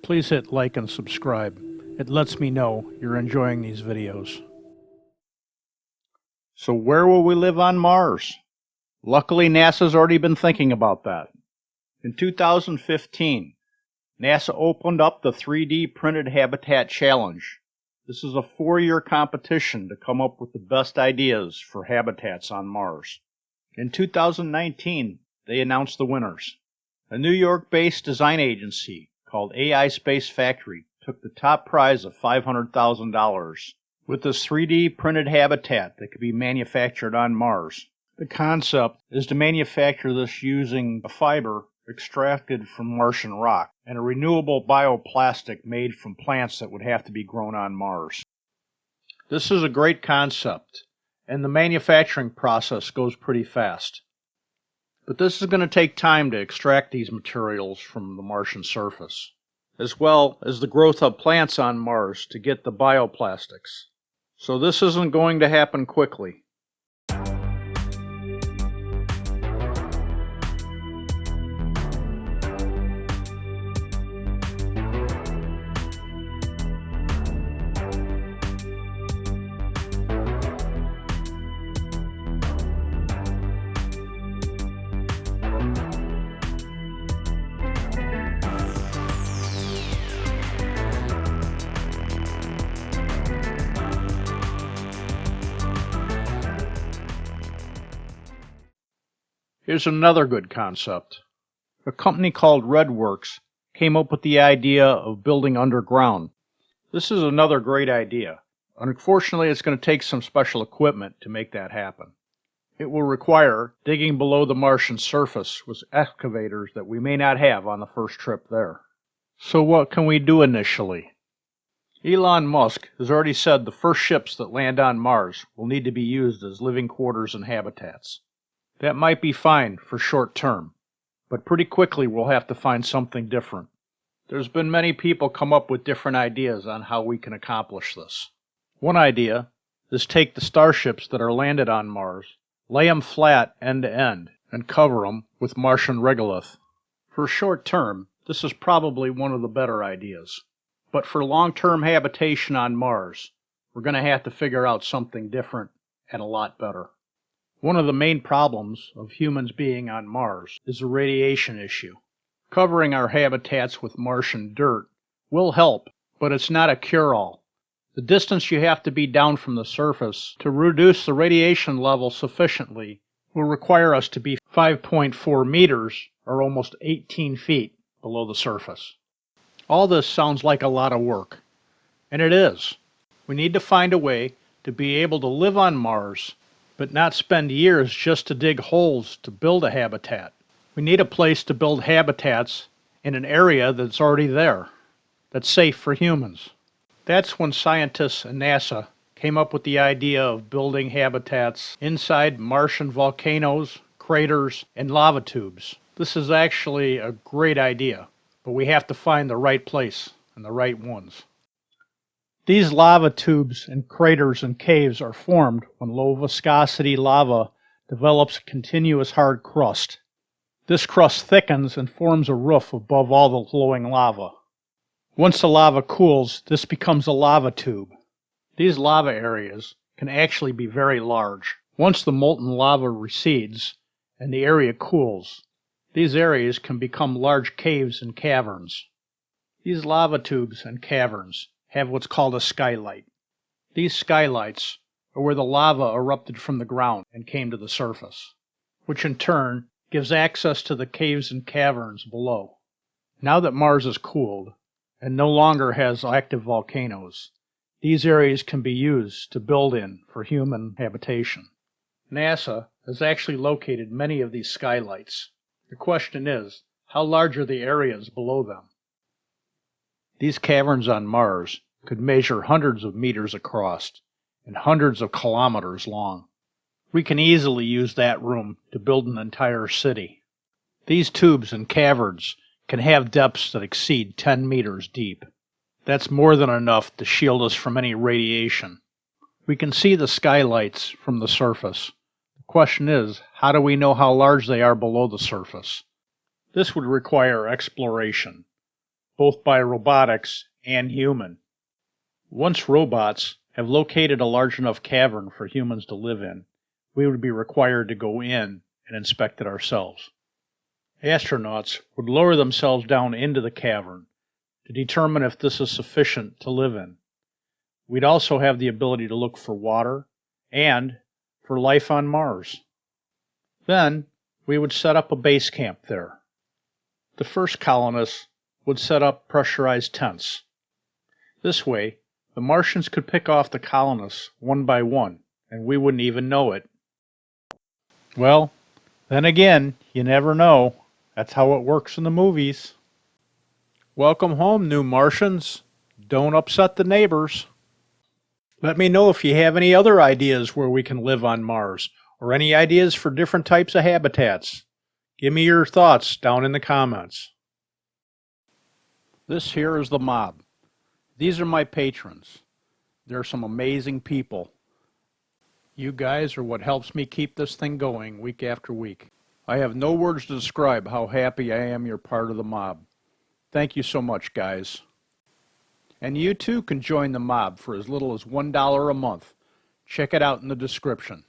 Please hit like and subscribe. It lets me know you're enjoying these videos. So where will we live on Mars? Luckily, NASA's already been thinking about that. In 2015, NASA opened up the 3D Printed Habitat Challenge. This is a 4-year competition to come up with the best ideas for habitats on Mars. In 2019, they announced the winners. A New York-based design agency called AI Space Factory took the top prize of $500,000 with this 3D printed habitat that could be manufactured on Mars. The concept is to manufacture this using a fiber extracted from Martian rock and a renewable bioplastic made from plants that would have to be grown on Mars. This is a great concept, and the manufacturing process goes pretty fast. But this is going to take time to extract these materials from the Martian surface, as well as the growth of plants on Mars to get the bioplastics. So this isn't going to happen quickly. Here's another good concept. A company called Redworks came up with the idea of building underground. This is another great idea. Unfortunately, it's going to take some special equipment to make that happen. It will require digging below the Martian surface with excavators that we may not have on the first trip there. So what can we do initially? Elon Musk has already said the first ships that land on Mars will need to be used as living quarters and habitats. That might be fine for short term, but pretty quickly we'll have to find something different. There's been many people come up with different ideas on how we can accomplish this. One idea is take the starships that are landed on Mars, lay them flat end to end, and cover them with Martian regolith. For short term, this is probably one of the better ideas. But for long-term habitation on Mars, we're going to have to figure out something different and a lot better. One of the main problems of humans being on Mars is the radiation issue. Covering our habitats with Martian dirt will help, but it's not a cure-all. The distance you have to be down from the surface to reduce the radiation level sufficiently will require us to be 5.4 meters, or almost 18 feet, below the surface. All this sounds like a lot of work, and it is. We need to find a way to be able to live on Mars, but not spend years just to dig holes to build a habitat. We need a place to build habitats in an area that's already there, that's safe for humans. That's when scientists and NASA came up with the idea of building habitats inside Martian volcanoes, craters, and lava tubes. This is actually a great idea, but we have to find the right place and the right ones. These lava tubes and craters and caves are formed when low viscosity lava develops a continuous hard crust. This crust thickens and forms a roof above all the flowing lava. Once the lava cools, this becomes a lava tube. These lava areas can actually be very large. Once the molten lava recedes and the area cools, these areas can become large caves and caverns. These lava tubes and caverns have what's called a skylight. These skylights are where the lava erupted from the ground and came to the surface, which in turn gives access to the caves and caverns below. Now that Mars is cooled and no longer has active volcanoes, these areas can be used to build in for human habitation. NASA has actually located many of these skylights. The question is, how large are the areas below them? These caverns on Mars could measure hundreds of meters across and hundreds of kilometers long. We can easily use that room to build an entire city. These tubes and caverns can have depths that exceed 10 meters deep. That's more than enough to shield us from any radiation. We can see the skylights from the surface. The question is, how do we know how large they are below the surface? This would require exploration. both by robotics and human. Once robots have located a large enough cavern for humans to live in, we would be required to go in and inspect it ourselves. Astronauts would lower themselves down into the cavern to determine if this is sufficient to live in. We'd also have the ability to look for water and for life on Mars. Then we would set up a base camp there. The first colonists would set up pressurized tents. This way, the Martians could pick off the colonists one by one, and we wouldn't even know it. Well, then again, you never know. That's how it works in the movies. Welcome home, new Martians. Don't upset the neighbors. Let me know if you have any other ideas where we can live on Mars, or any ideas for different types of habitats. Give me your thoughts down in the comments. This here is the mob. These are my patrons. They're some amazing people. You guys are what helps me keep this thing going week after week. I have no words to describe how happy I am you're part of the mob. Thank you so much, guys. And you too can join the mob for as little as $1 a month. Check it out in the description.